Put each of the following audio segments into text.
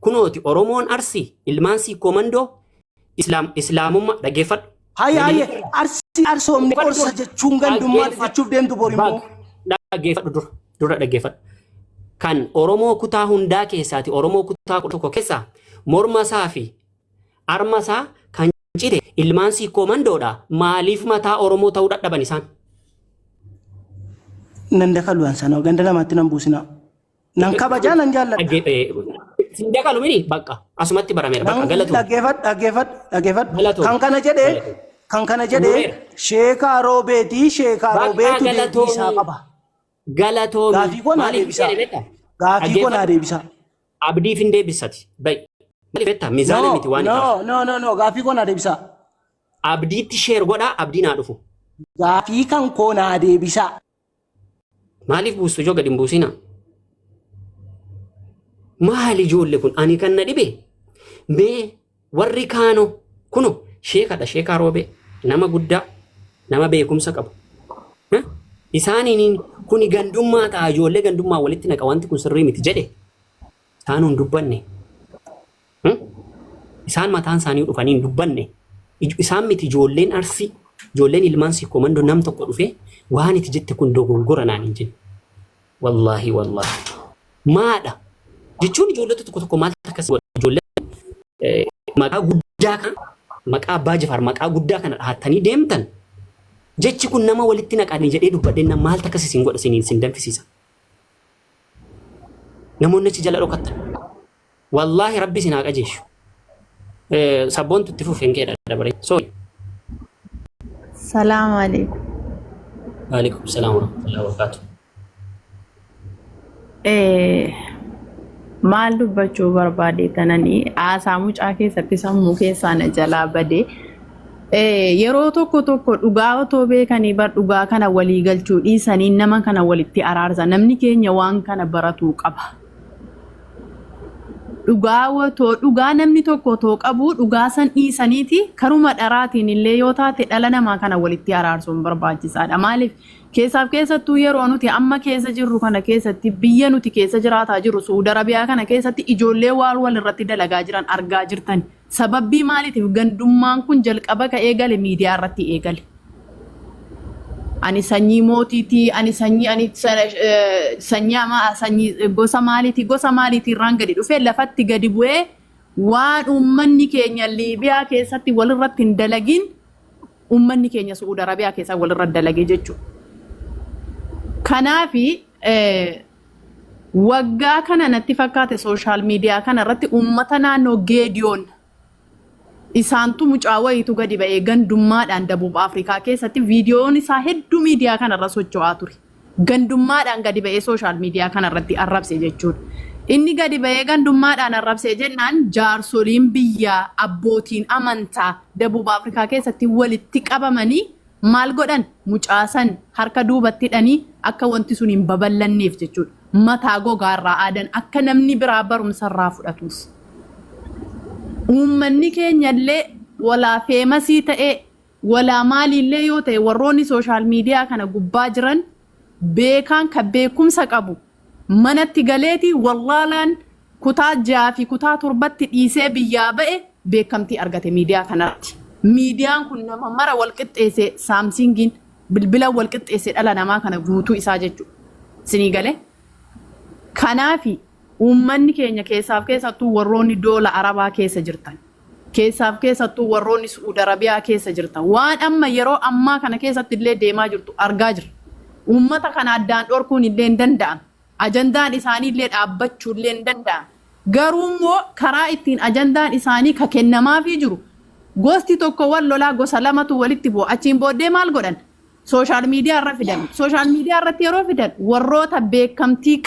kunooti Oromoon Arsii ilmaan siikoo mandoo islaamummaa dhaggeeffadhu. Hayya arsoomni qorsa jechuun gandummaa jechuuf deemtu borimmoo. Dhaggeeffadhu dura dhaggeeffadhu. Kan Oromoo kutaa hundaa keessaati Oromoo kutaa tokko keessaa morma isaa fi arma isaa kan cite ilmaan siikoo mandoodha. Maaliif mataa Oromoo ta'uu dadhaban isaan? Nan dakaluan sana ganda lamatti nan buusina. Nan kabajaa nan jaalladha. Sin dakalu mini bakka asumatti barameera bakka galatu. Dhaggeeffadhu. Kan kana jedhee Sheekaa Roobeetii deebii isaa qaba. Galatoo gaafii koo naa deebisa. Abdiif hin deebisati. Maaliif jettaa miizaana miti waan isaa. No gaafii koo naa deebisa. Abdiitti sheer godhaa abdii naa dhufu. Gaafii kan koo naa deebisa. Maaliif buustu ijoo gadi hin buusina? Maali ijoollee kun ani kan na dhibe? Mee warri kaanoo kuno sheekadha Sheekaa Roobee nama guddaa nama beekumsa qabu. Isaaniin kuni gandummaa ta'a ijoollee gandummaa walitti naqa wanti kun sirrii miti jedhe isaan hin dubbanne. Isaan mataan isaanii dhufanii hin dubbanne. Isaan miti ijoolleen Arsii ijoolleen ilmaan siikoo mandoo nam tokko dhufee waan itti jette kun dogongora naan hin jenne. Wallaahi maadha jechuun ijoollee tokko maal akkas ijoollee maqaa guddaa kan maqaa Abbaa Jifaar maqaa guddaa kana dhahatanii deemtan. Jechi kun nama walitti naqanii jedhee dubbadeen maal takkas isin godha isin danfisiisa. Namoonni achi jala dhokatan. Wallaahi Rabbi isin haa qajeeshu. Sabboon tutti fufeen keedha dabaree. Salaamu alaikum. Waalaikum salaam wa rahmatullahi wa barakatuh. Maal dubbachuu barbaade tananii haasaa mucaa keessatti sammuu keessaa na jalaa badee. Yeroo tokko dhugaa otoo beekanii bar dhugaa kana walii galchuu dhiisanii nama kana walitti araarsa namni keenya waan kana baratuu qaba. Dhugaa namni tokko otoo qabu dhugaa san dhiisaniiti karuma dharaatiin illee yoo taate dhala namaa kana walitti araarsuun barbaachisaadha. Maaliif keessaaf keessattuu yeroo nuti amma keessa jirru kana keessatti biyya nuti keessa jiraataa jirru Suudi Arabiyaa kana keessatti ijoollee wal irratti dalagaa jiran argaa jirtan. Sababbii maaliitiif gandummaan kun jalqaba ka'ee gale miidiyaa irratti eegale. Ani sanyii mootiitii, ani sanyii gosa maaliitii irraan gadi dhufee lafatti gadi bu'ee waan uummanni keenya Liibiyaa keessatti walirratti hin dalagin uummanni keenya Suudi Arabiyaa keessaa walirratti dalagee jechuudha. Kanaafi waggaa kana natti fakkaate sooshaal miidiyaa kana irratti uummata naannoo Geediyoon isaantu mucaa wayiitu gadi ba'ee gandummaadhaan Dabuub Afrikaa keessatti viidiyoon isaa hedduu miidiyaa kanarra socho'aa ture. Gandummaadhaan gadi ba'ee sooshaal miidiyaa kanarratti arrabse jechuudha. Inni gadi ba'ee gandummaadhaan arrabse jennaan jaarsoliin biyyaa abbootiin amantaa Dabuub Afrikaa keessatti walitti qabamanii maal godhan mucaasan harka duubatti hidhanii akka wanti sun hin babal'anneef jechuudha. Mataa gogaarraa aadan akka namni biraa barumsarraa fudhatuuf. Uummanni keenyallee walaa feemasii ta'ee walaa maaliillee yoo ta'e warroonni sooshaal miidiyaa kana gubbaa jiran beekaan kan beekumsa qabu manatti galeeti wallaalaan kutaa 6 fi kutaa 7tti dhiisee biyyaa ba'e beekamtii argate miidiyaa kanarratti. Miidiyaan kun nama mara walqixxeessee saamsingiin bilbila walqixxeessee dhala namaa kana guutuu isaa jechuudha. Sinii galee? Kanaafi uummanni keenya keessaaf keessattuu warroonni doola Arabaa keessa jirtan. Keessaaf keessattuu warroonni Suudi Arabiyaa keessa jirtan. Waan amma yeroo ammaa kana keessatti illee deemaa jirtu argaa jirra. Uummata kana addaan dhorkuun illee hin danda'amu. Ajandaan isaanii illee dhaabbachuu illee hin danda'amu. Garuu immoo karaa ittiin ajandaan isaanii ka kennamaafii jiru. Gosti tokko wal lolaa gosa lamatu walitti bu'a. Achiin booddee maal godhan? Sooshaal miidiyaa irra fidan. Sooshaal miidiyaa irratti yeroo fidan warroota beekamtii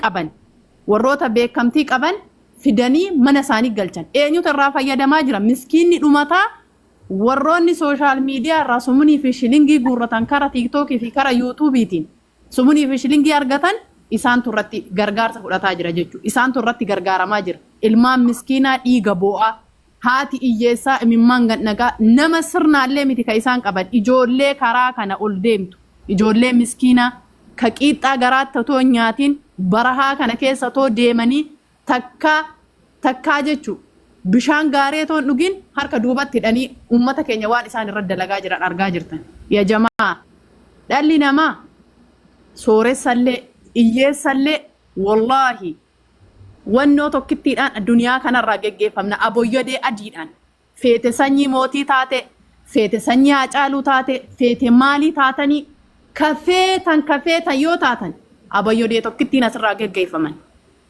qaban fidanii mana isaanii galchan. Eenyutu irraa fayyadamaa jira? Miskiinni dhumataa warroonni sooshaal miidiyaa irraa sumunii fi shilingii guurratan karaa tiiktookii fi karaa yuutuubiitiin sumunii fi shilingii argatan isaantu irratti gargaarsa fudhataa jira jechuudha. Isaantu irratti gargaaramaa jira. Ilmaan miskiinaa dhiiga boo'aa. Haati iyyeessaa imimmaan gadnagaa nama sirnaallee miti ka isaan qaban ijoollee karaa kana ol deemtu ijoollee miskiinaa ka qiixxaa garaatti otoo nyaatiin barahaa kana keessa otoo deemanii takka takkaa jechuudha. Bishaan gaarii toon dhugin harka duubatti hidhanii uummata keenya waan isaan irra dalagaa jiran argaa jirtan. Yaa jamaa dhalli namaa sooressallee iyyeessallee wallaahi wannoo tokkittiidhaan addunyaa kanarraa geggeeffamna aboyyodee adiidhaan feete sanyii mootii taate feete sanyii Haacaaluu taate feete maalii taatanii kafeetan yoo taatan aboyyodee tokkittiin asirraa geggeeffaman.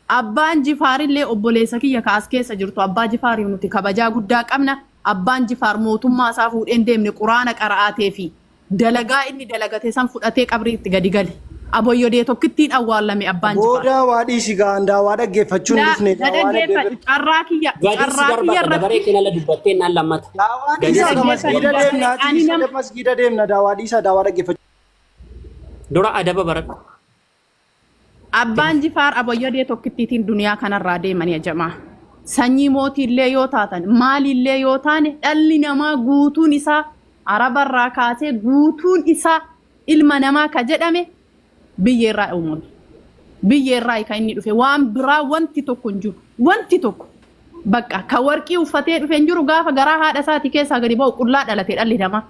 Abbaan Jifaarillee obboleessa kiyya kaas keessa jirtu abbaa Jifaariif nuti kabajaa guddaa qabna. Abbaan Jifaar mootummaa isaa fuudheen deemne quraana qara'atee fi dalagaa inni dalagate san fudhatee qabrii itti gadi gale. Aboyyodee tokkittiin awwaallame abbaan Jifaar. Booda waa dhiisi gaandaa waa dhaggeeffachuun dhufne. Carraa kiyya dabaree keenya la dubbattee naan lammata. Daawaa dhiisaa ga masgiida deemna ati masgiida deemna daawaa dhiisaa daawaa dhaggeeffachuu. Dura adaba baradhu. Abbaan Jifaar aboyyodee tokkittiin duniyaa kanarraa deemanii jamaa. Sanyii mootiillee yoo taatan maalillee yoo taane dhalli namaa guutuun isaa arabarraa kaasee guutuun isaa ilma namaa ka jedhame biyyeerraa uumame. Biyyeerraa kan inni dhufe waan biraa wanti tokko hin jiru. Wanti tokko bakka ka warqii uffatee dhufe hin jiru gaafa garaa haadha isaatii keessaa gadi ba'u qullaa dhalate dhalli namaa.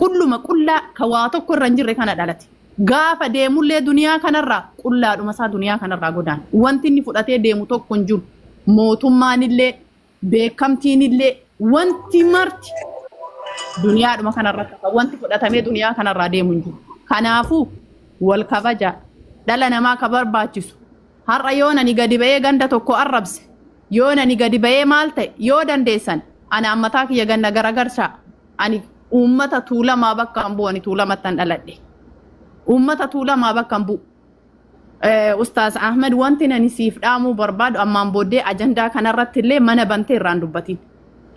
Qulluma qullaa ka waa tokko irra hin jirre kana dhalate. Gaafa deemullee duniyaa kanarraa qullaadhuma isaa duniyaa kanarraa godaan. Wanti inni fudhatee deemu tokko hin jiru. Mootummaanillee beekamtiinillee wanti marti duniyaadhuma kanarratti wanti fudhatamee duniyaa kanarraa deemu hin jiru. Kanaafuu wal kabaja dhala namaa ka barbaachisu. Har'a yoo nani gadi ba'ee ganda tokko arrabse yoo nani gadi ba'ee maal ta'e yoo dandeessan ana ammataa kiyya ganna garagarshaa ani uummata tuulamaa bakka hin bu'u ani tuulamattan dhaladhe. Uummata tuulamaa bakka hin bu'u. Ustaaz Ahmed wanti nani siif dhaamuu barbaadu ammaan booddee ajandaa kanarratti illee mana bantee irraan dubbatiin.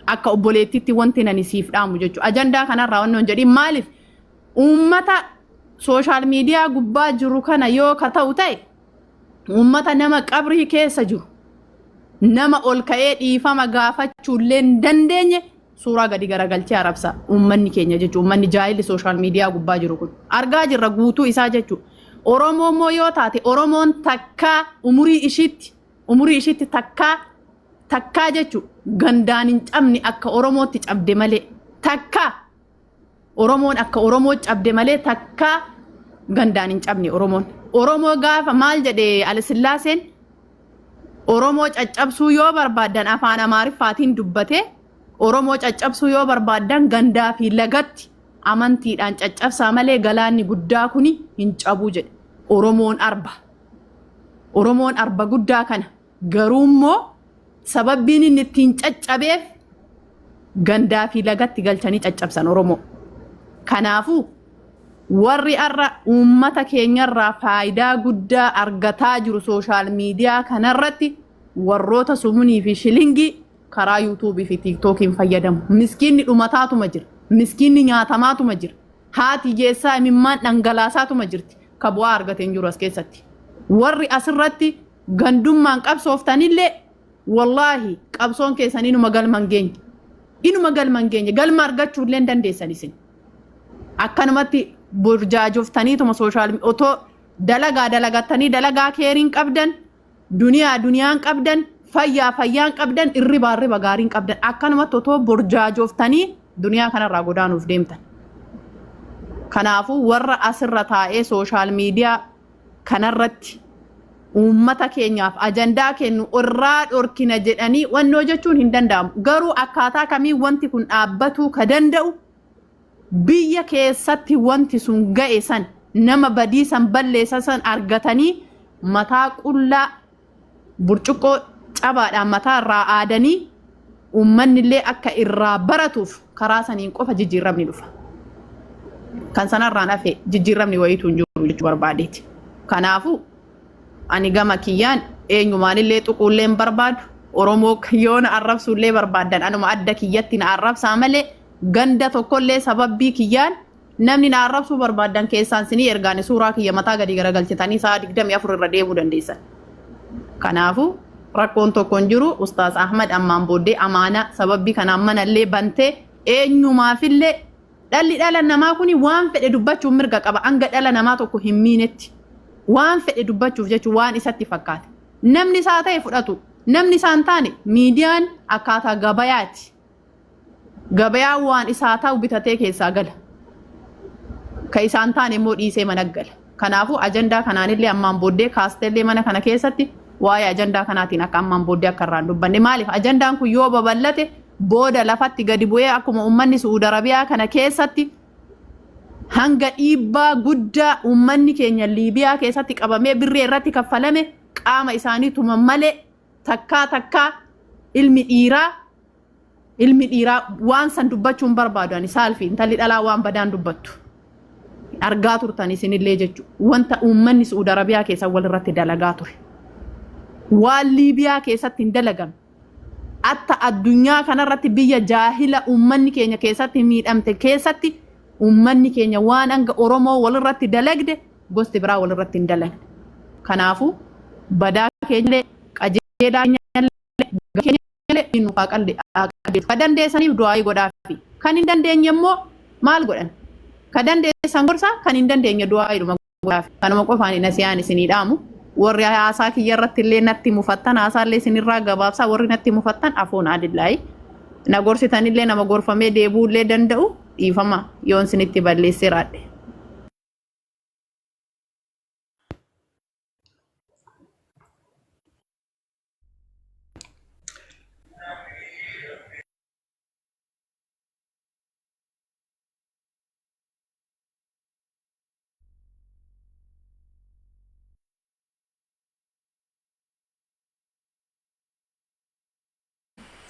Akka obboleettitti wanti nani siif dhaamu jechuudha. Ajandaa kanarraa wannoon jedhin maaliif uummata sooshaal miidiyaa gubbaa jiru kana yoo ka ta'u ta'e uummata nama qabrii keessa jiru nama ol ka'ee dhiifama gaafachuullee hin dandeenye suuraa gadi garagalchee arabsa uummanni keenya jechuudha. Uummanni jaahilli sooshaal miidiyaa gubbaa jiru kun argaa jirra guutuu isaa jechuudha. Oromoo immoo yoo taate Oromoon takkaa umurii ishiitti takkaa jechuudha. Gandaan hin cabne akka Oromootti cabde malee takkaa Oromoon akka Oromoo cabde malee takkaa gandaan hin cabne Oromoon. Oromoo gaafa maal jedhee Alisillaaseen Oromoo caccabsuu yoo barbaadan afaan Amaariffaatiin dubbate Oromoo caccabsuu yoo barbaadan gandaa fi lagatti amantiidhaan caccabsaa malee galaanni guddaa kuni hin cabuu jedhe. Oromoon arba guddaa kana garuu immoo sababbiin inni ittiin caccabeef gandaa fi lagatti galchanii caccabsan Oromoo. Kanaafuu warri arra uummata keenyarraa faayidaa guddaa argataa jiru sooshaal miidiyaa kanarratti warroota sumunii fi shilingii karaa yuutuubii fi tiiktookiin fayyadamu. Miskiinni dhumataatuma jira. Miskiinni nyaatamaatuma jira. Haati geessaa imimmaan dhangalaasaatuma jirti. Ka bu'aa argateen jiru as keessatti. Warri asirratti gandummaan qabsooftanillee wallaahi qabsoon keessan inuma galma hin geenye. Inuma galma hin geenye. Galma argachuullee hin dandeessan isin. Akkanumatti burjaajoftaniituma sooshaal otoo dalagattanii dalagaa keeriin qabdan duniyaan qabdan fayyaan qabdan irriba gaariin qabdan akkanumatti otoo burjaajoftanii duniyaa kanarraa godaanuuf deemtan. Kanaafuu warra asirra taa'ee sooshaal miidiyaa kanarratti uummata keenyaaf ajandaa kennu irraa dhorkina jedhanii wannoo jechuun hin danda'amu. Garuu akkaataa kamii wanti kun dhaabbatuu ka danda'u biyya keessatti wanti sun ga'e san nama badii san balleessa san argatanii mataa qullaa burcuqqoo cabaadhaan mataa irraa aadanii uummanni illee akka irraa baratuuf karaa saniin qofa jijjiiramni dhufa. Kan sanarraan hafe jijjiiramni wayiitu hin jiru jechuu barbaadeeti. Kanaafuu ani gama kiyyaan eenyumaanillee xuquullee hin barbaadu. Oromoo yoona arrabsuullee barbaadan anuma adda kiyyatti na arrabsaa malee ganda tokkollee sababbii kiyyaan namni na arrabsuu barbaadan keessaan sinii ergaan suuraa kiyya mataa gadi garagalchitanii sa'a 24 irra deemuu dandeessan. Kanaafuu rakkoon tokko hin jiru. Ustaaz Ahmed ammaan booddee amaana sababbii kanaan manallee bantee eenyumaafillee dhalli dhala namaa kuni waan fedhe dubbachuuf mirga qaba. Hanga dhala namaa tokko hin miinetti waan fedhe dubbachuuf jechuun waan isatti fakkaate. Namni isaa ta'e fudhatu namni isaan taane miidiyaan akkaataa gabayaati. Gabayaa waan isaa ta'u bitatee keessaa gala. Ka isaan taane immoo dhiisee mana gala. Kanaafuu ajandaa kanaanillee ammaan booddee kaasteellee mana kana keessatti waa'ee ajandaa kanaatiin akka ammaan booddee akka irraan dubbanne. Maaliif ajandaan kun yoo babal'ate booda lafatti gadi bu'ee akkuma uummanni Suudi Arabiyaa kana keessatti hanga dhiibbaa guddaa uummanni keenya Liibiyaa keessatti qabamee birree irratti kaffalame qaama isaanii tuman malee takkaa ilmi dhiiraa waan san dubbachuun barbaadu ani saalfi intalli dhalaa waan badaan dubbattu argaa turtan isinillee jechuudha. Wanta uummanni Suudi Arabiyaa keessa walirratti dalagaa ture. Waan Liibiyaa keessatti hin dalagamne. Atta addunyaa kanarratti biyya jaahila uummanni keenya keessatti miidhamte keessatti uummanni keenya waan hanga Oromoo walirratti dalagde gosti biraa walirratti hin dalagne. Kanaafuu badaa keenyallee qajeelaa keenyallee nu qaaqalde ka dandeessaniif du'aa godhaafi kan hin dandeenye immoo maal godhan? Ka dandeessan gorsa kan hin dandeenye du'aa iduma godhaafi. Kanuma qofaan nasiyaan isinii dhaamu. Warri haasaa kiyya irratti illee natti mufattan haasaallee isinirraa gabaabsaa warri natti mufattan afoon adillaayi. Na gorsitanillee nama gorfamee deebuullee danda'u dhiifama yoon isinitti balleessee raadhe.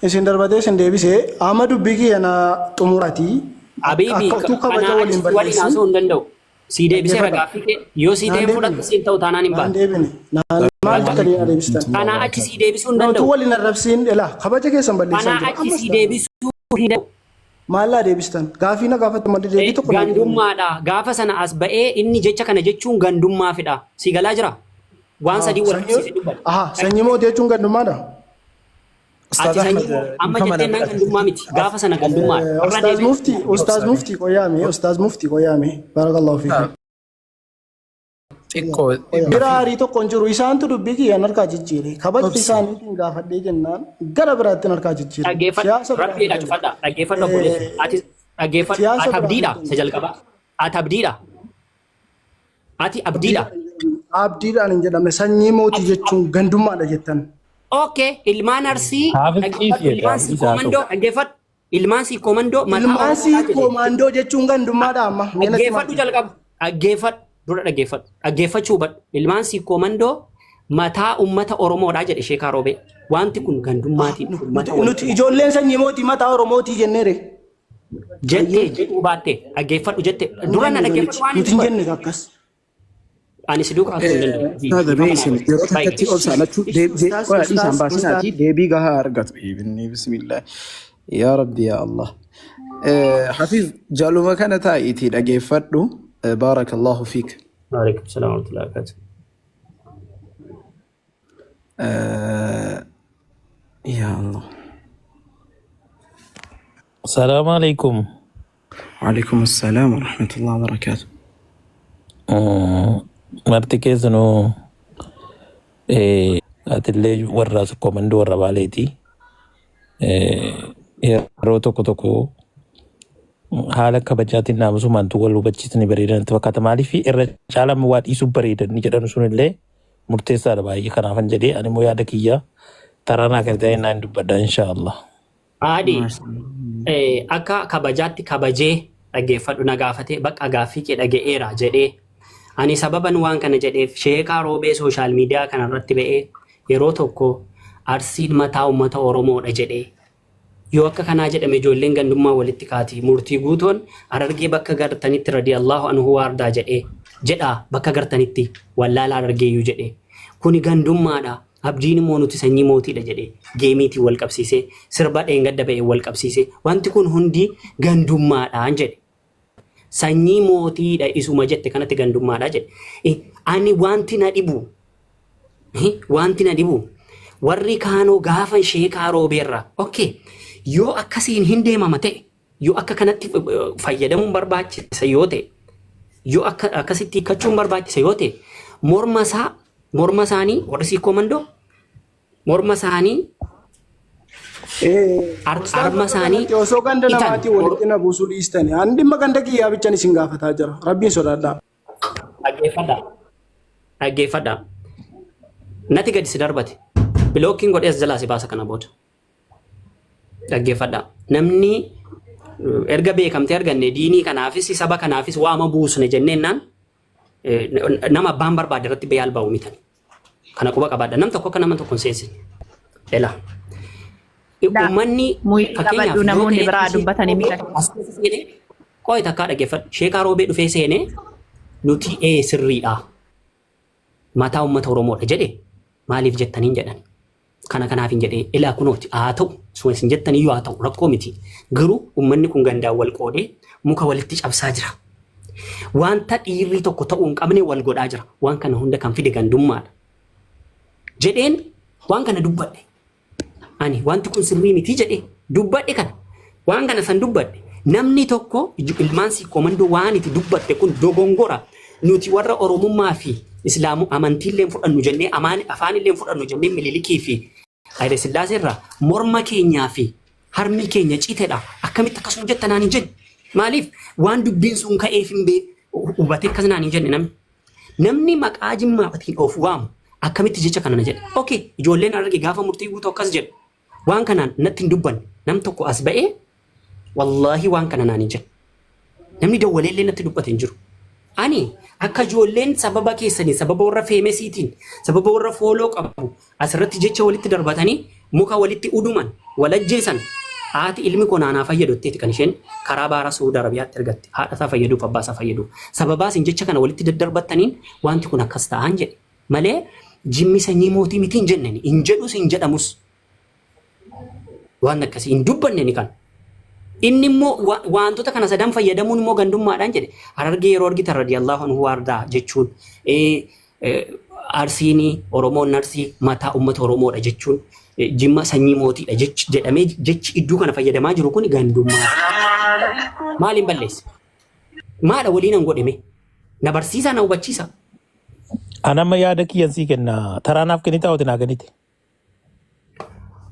Isin darbatee isin deebisee amma dubbii kiyya na xumurati. Habiibi kana waliin haasa'uu hin danda'u. Si deebisee ragaa fi yoo si deebiin fudhatu siin ta'u taanaan hin baatu. Maal jettanii na deebistan? Kana achi si deebisuu hin danda'u. Wanti waliin arrabsiin ilaa kabaja keessan balleessan jira. Kana achi si deebisuu hin danda'u. Maal laa deebistan? Gaafii na gaafatti maddii deebii tokko. Gandummaadha. Gaafa sana as ba'ee inni jecha kana jechuun gandummaa fida. Si galaa jira? Waan sadii wal qabsiisee dubbata. Aha, sanyii mootii jechuun gandummaadha? Ati sanyii amma jetteen naan gandummaa miti. Gaafa sana gandummaa. Ustaaz Muftii qoyaame. Ustaaz Muftii qoyaame. Barakallahu fiikum. Bira aarii tokko hin jiru. Isaantu dubbii kiyyaan harkaa jijjiire. Kabajni isaaniitiin gaafadhee jennaan gara biraatti harkaa jijjiire. Dhaggeeffadha. Rabbiidha cufadha. Dhaggeeffadha obboleessa. Ati dhaggeeffadha. Ati abdiidha. Isa jalqabaa. Ati abdiidha. Ati abdiidha. Abdiidhaan hin jedhamne sanyii mootii jechuun gandummaadha jettan. Okay, ilmaan arsii ilmaan si komandoo dhaggeeffadhu. Ilmaan si komandoo ilmaan si komandoo jechuun gandummaadha amma. Dhaggeeffadhu jalqaba. Dhaggeeffadhu dura dhaggeeffadhu. Dhaggeeffachuu badhu. Ilmaan si komandoo mataa uummata Oromoodhaa jedhe Sheekaa Roobee. Wanti kun gandummaati. Nuti ijoolleen sanyii mootii mataa Oromootii jenneere. Jettee jedhuu baattee dhaggeeffadhu jette. Dura na dhaggeeffadhu waan nuti hin jenne akkas. Ani si duukaa hin danda'u. Ustaaza beesin yeroo takkatti obsaalachuu isaan baasinaati deebii gahaa argatu. Bismillah. Yaa Rabbi yaa Allah. Hafiz jaaluma kana taa'iitii dhageeffadhu. Baarakallahu fiik. Waalaikum salaam wa rahmatullahi wa barakatuh. Ya Allah. Assalamu alaikum. Waalaikum assalam wa rahmatullahi wa barakatuh. Marti keessanuu atillee warra komandoo warra baaleeti. Yeroo tokko haala kabajaatiin naamusumaan wal hubachiisanii bareedan itti fakkaata. Maaliif irra caalaa waa dhiisuu bareedan ni jedhan sunillee murteessaadha baay'ee. Kanaafan jedhee ani immoo yaada kiyya taranaa kan ta'e naan dubbadha inshaallah. Aadi akka kabajaatti kabajee dhaggeeffadhu na gaafatee bakka gaaffii kee dhaga'eera jedhee. Ani sababan waan kana jedheef Sheekaa Roobee sooshaal miidiyaa kanarratti ba'ee yeroo tokko arsiin mataa uummata Oromoodha jedhee yoo akka kanaa jedhame ijoolleen gandummaa walitti kaati murtii guutoon Harargee bakka gartanitti radiyallahu anhu waardaa jedhee jedhaa bakka gartanitti wallaala Harargeeyyuu jedhee kuni gandummaadha abdiin immoo nuti sanyii mootiidha jedhee geemiitiin wal qabsiisee sirba dheengadda ba'ee wal qabsiisee wanti kun hundi gandummaadhaan jedhe. Sanyii mootiidha isuma jette kanatti gandummaadha jedhe. Ani wanti na dhibu warri kaanoo gaafa Sheekaa Roobeerra okay yoo akkasiin hin deemama ta'e yoo akka kanatti fayyadamuun barbaachisa yoo ta'e yoo akkasitti hiikkachuun barbaachisa yoo ta'e morma isaanii warri si komandoo morma isaanii arma isaanii osoo ganda namaatii walitti na buusuu dhiistani. Ani dhimma ganda kiyyaa bichaan isin gaafataa jira. Rabbiin sodaadhaa. Dhaggeeffadhaa. Nati gadi si darbate. Bilookiin godhee as jalaa si baasa kana booda. Dhaggeeffadhaa. Namni erga beekamtee arganne diinii kanaafis saba kanaafis waama buusne jenneennaan nama abbaan barbaade irratti beeyal ba'u mitan. Kana quba qabaadha. Nam tokko akka nama tokko hin seensine. Ela. Uummanni fakkeenyaaf namoonni biraa dubbatanii miidhan. Qo'ee takkaa dhaggeeffadhu. Sheekaa Roobee dhufee seenee nuti sirriidha. Mataa uummata Oromoodha jedhee maaliif jettaniin jedhan. Kana kanaaf hin jedhee ilaa kunooti haa ta'u sun isin jettanii yoo haa ta'u rakkoo miti. Garuu uummanni kun gandaan wal qoodee muka walitti cabsaa jira. Wanta dhiirri tokko ta'uu hin qabne wal godhaa jira. Waan kana hunda kan fide gandummaadha. Jedheen waan kana dubbadhe. Ani wanti kun sirrii miti jedhee dubbadhe kana. Waan kana san dubbadhe. Namni tokko ilmaan si komandoo waan itti dubbatte kun dogongora. Nuti warra Oromummaa fi Islaamu amantiillee fudhannu jennee afaanillee fudhannu jennee Minilikii fi Haile Sillaasee irraa morma keenyaa fi harmi keenya citeedha. Akkamitti akkasuma jettanaan hin jenne. Maaliif waan dubbiin sun ka'eef hin hubatee akkasinaan hin jenne namni. Namni maqaa jimmaatiin of waamu akkamitti jecha kana jedhe. Okay, ijoolleen arge gaafa murtii guutuu akkas jedhe. Waan kanaan natti hin dubbanne nam tokko as ba'ee wallaahi waan kana naan hin jenne. Namni dawwaleellee natti dubbate hin jiru. Ani akka ijoolleen sababa keessanii sababa warra feemesiitiin sababa warra fooloo qabu asirratti jecha walitti darbatanii muka walitti uduman walajjeesan haati ilmi konaanaa fayyadotteeti kan isheen karaa baara Saudi Arabiyaatti ergatte haadhasaa fayyaduuf abbaasaa fayyadu sababaas hin jecha kana walitti daddarbataniin wanti kun akkas ta'an jedhe malee jimmi sanyii mootii miti hin jennani hin jedhus hin jedhamus waan akkasii hin dubbanne ni kan. Inni immoo wantoota kana sadan fayyadamuun immoo gandummaadhaan jedhe Harargee yeroo argitan radiyallahu anhu waardaa jechuun Arsiinii Oromoon Arsii mataa uummata Oromoodha jechuun jimma sanyii mootiidha jedhamee jechi iddoo kana fayyadamaa jiru kun gandummaa. Maaliin balleesse? Maadha waliin an godhame? Na barsiisaa na hubachiisa. Anamma yaada kiyyan sii kenna taraanaaf kennita ooti naa kennite.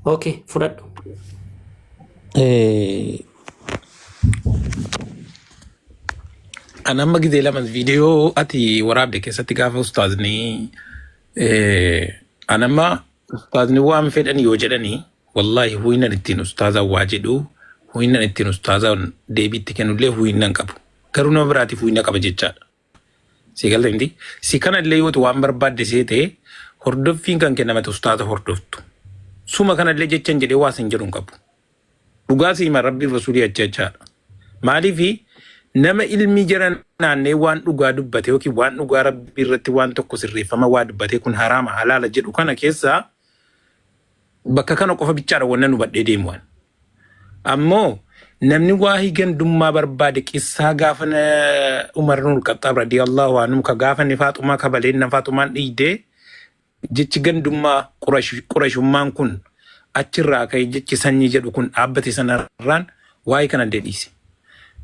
Okay, fudhadhu. Anamma gizee lamas viidiyoo ati waraabde keessatti gaafa ustaazni anamma ustaazni waan fedhan yoo jedhanii wallahi huyinan ittiin ustaaza waa jedhu huyinan ittiin ustaaza deebiitti kennullee huyinan qabu garuu nama biraatiif huyina qaba jechaadha. Si galta miti si kanallee yoo waan barbaadde seete hordoffiin kan kennamate ustaaza hordoftu suma kanallee jechan jedhee waa sin jedhuun qabu. Dhugaasi hima rabbiin rasuulii achachaadha. Maaliifi nama ilmi jiran naannee waan dhugaa dubbate yookiin waan dhugaa rabbii irratti waan tokko sirreeffama waa dubbate kun haraama halaala jedhu kana keessaa bakka kana qofa bichaadha wannan nu badhee deemuwan. Ammoo namni waa gandummaa barbaade qissaa gaafa Umar ibn Khattab radiyallahu anhu ka gaafa ni Faaxumaa kabaleen na Faaxumaan dhiidee jechi gandummaa Qurayshummaan kun achirraa ka'e jechi sanyii jedhu kun dhaabbate sanarraan waa'ee kana deedhiise.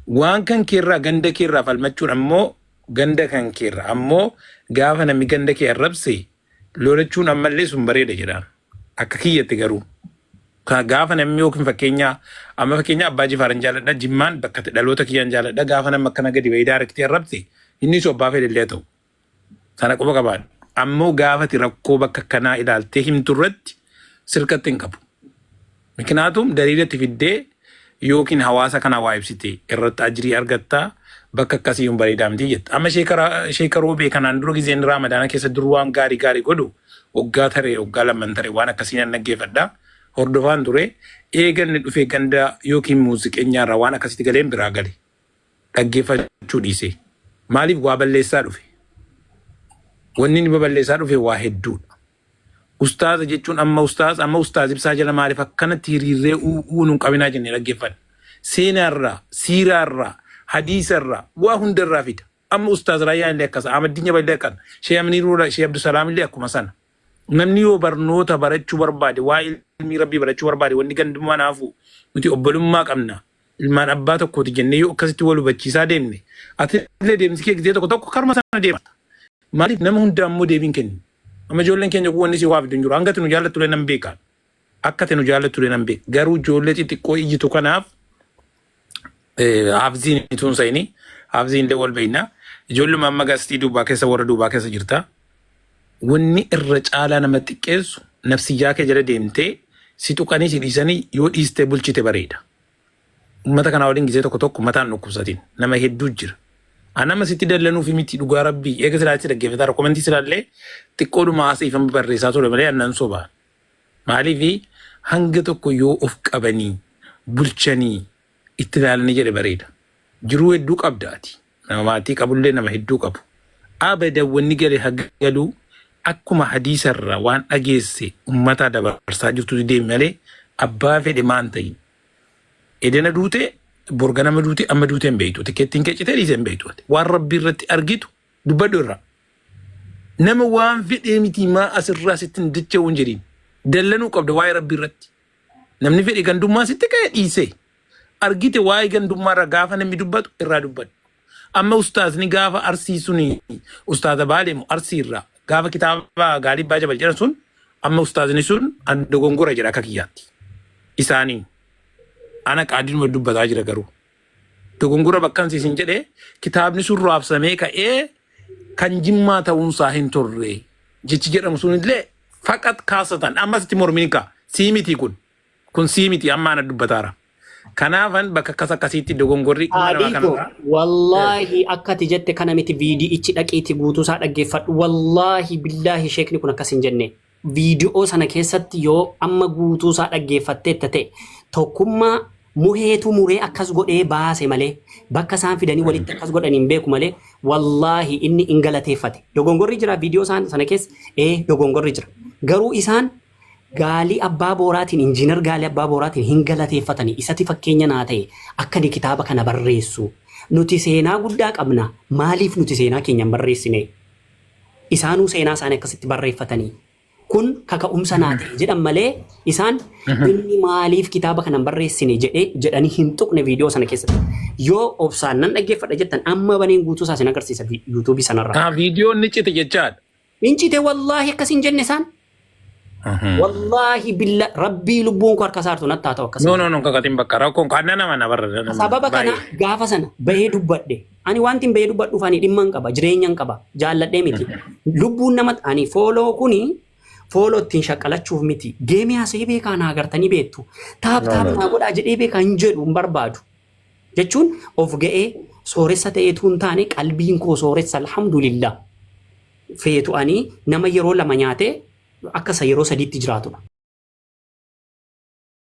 Waan kan keerraa ganda keerraa falmachuun ammoo ganda kan keerraa ammoo gaafa namni ganda kee arrabse lolachuun ammallee sun bareeda jedhaan akka kiyyatti garuu gaafa namni yookiin fakkeenyaa amma fakkeenyaa abbaa Jifaaran jaaladha Jimmaan bakka dhaloota kiyyaan jaaladha gaafa namni akkana gadi bahee daaretti arrabse inni sun abbaa fedhallee ta'u sana quba qabaadha ammoo gaafati rakkoo bakka kanaa ilaaltee himturratti sirkatti hin qabu. Miknaatum daliilatti fiddee yookiin hawaasa kana waa ibsite irratti ajrii argattaa bakka akkasii hin bareedamti jetta. Amma sheeka Roobee kanaan dura gizeen Raamadaana keessa dur waan gaarii godhu waggaa taree waggaa lamman taree waan akkasii nan dhaggeeffadha. Hordofaan ture eeganni dhufee ganda yookiin muuziqeenyaarraa waan akkasitti galeen biraa gale dhaggeeffachuu dhiise. Maaliif waa balleessaa dhufe? Wanni inni balleessaa dhufe waa hedduudha. Ustaaza jechuun amma ustaaz ibsaa jala maaliif akkanatti hiriirree uunuun qabinaa jennee dhaggeeffadha. Seenaarraa, siiraarraa, hadiisarraa waa hundarraa fida. Amma ustaaz Raayyaan illee akkasa, Ahmad Dinya illee akkana, Shee Amniiruudha, Shee Abdusalaam illee akkuma sana. Namni yoo barnoota barachuu barbaade, waa ilmi rabbii barachuu barbaade, wanni gandummaa naafu nuti obbolummaa qabna. Ilmaan abbaa tokkooti jennee yoo akkasitti wal hubachiisaa deemne, ati illee deemsi kee gizee tokko karma sana deemata. Maaliif nama hunda ammoo deebiin kennu? amma ijoolleen keenya wanni si waaf dinjuru hanga nu jaallattu lee nan beekan akka nu jaallattu lee nan beek garuu ijoollee xixiqqoo iyyitu kanaaf hafziin ituun sayni hafziin illee wal beeyna ijoolluma amma gastii duubaa keessa warra duubaa keessa jirta wanni irra caalaa nama xiqqeessu nafsiyyaa kee jala deemtee si tuqanii si dhiisanii yoo dhiistee bulchite bareeda. Ummata kana waliin gisee tokko mataan dhukkubsatiin nama hedduu jira. Anama sitti dallanuu fi miti dhugaa rabbii eega silaatti dhaggeeffataa rakkomantii silaallee xiqqoodhuma haasa'ifama barreessaa ture malee annan sobaa. Maaliifi hanga tokko yoo of qabanii bulchanii itti ilaalanii jedhe bareeda. Jiruu hedduu qabdaati. Nama maatii qabullee nama hedduu qabu. Abada wanni gale haggaluu akkuma hadiisarra waan dhageesse ummata dabarsaa jirtu deemi malee abbaa fedhe maan ta'in. Edena duute borga nama duute amma duute hin beektu. Tikkeettiin keecitee dhiisee hin beektu. Waan rabbii irratti argitu dubbadhu irra. Nama waan fedhee miti maa asirraa sittin dacha'uu hin jedhin. Dallanuu qabda waa'ee rabbii irratti. Namni fedhe gandummaa sitti ka'e dhiisee. Argite waa'ee gandummaa irra gaafa namni dubbatu irraa dubbadhu. Amma ustaazni gaafa arsii suni ustaaza baaleemu arsii irraa gaafa kitaaba gaalii baajaa baljedhan sun amma ustaazni sun dogongora jedha akka kiyyaatti. Isaaniin. Ana qaadinuma dubbataa jira garuu. Dogongora bakkan siisin jedhee kitaabni sun raabsamee ka'ee kan jimmaa ta'uunsaa hin turre. Jechi jedhamu sun illee faqat kaasatan ammas itti mormiin ka'a. Siimiti kun siimiti amma ana dubbataara. Kanaafan bakka akkas akkasiitti dogongorri wallahi akkati jette kana miti viidi'ichi dhaqiitti guutuusaa dhaggeeffadhu. Wallahi billaahi sheekni kun akkas hin jenne. Viidiyoo sana keessatti yoo amma guutuusaa dhaggeeffatteetta ta'e tokkummaa muheetu muree akkas godhee baase malee bakka isaan fidanii walitti akkas godhanii hin beeku malee wallahi inni hin galateeffate. Dogongorri jira viidiyoo sana keessa dogongorri jira. Garuu isaan gaalii abbaa booraatiin injiinar gaalii abbaa booraatiin hin galateeffatanii isatti fakkeenya naa ta'e akka ni kitaaba kana barreessu. Nuti seenaa guddaa qabna maaliif nuti seenaa keenya hin barreessine? Isaanuu seenaa isaanii akkasitti barreeffatanii. Kun kaka'umsa naa ta'e jedhan malee isaan inni maaliif kitaaba kana hin barreessine jedhanii hin tuqne viidiyoo sana keessatti. Yoo obsaan nan dhaggeeffadha jettan amma baneen guutuu isaa sin agarsiisa yuutuubii sanarraa. Viidiyoon ni cite jechaadha. Hin cite wallahi akkas hin jenne isaan. Wallahi billa rabbii lubbuun koo harka saartu natti haa ta'u akkas. No kakatiin bakka rakkoon kaanna nama na barra. Sababa kana gaafa sana bahee dubbadhe. Ani wanti bahee dubbadhuuf ani dhimma hin qaba jireenya hin qaba jaalladhee miti. Lubbuun nama ani fooloo kuni fooloo ittiin shaqqalachuuf miti. Geemii haasa'ee beekaa naa agartanii beektu. Taap naa godhaa jedhee beekaa hin jedhu hin barbaadu. Jechuun of ga'ee sooressa ta'eetu hin taane qalbiin koo sooressa alhamdulillah. Feetu ani nama yeroo lama nyaatee akka isa yeroo sadiitti jiraatudha.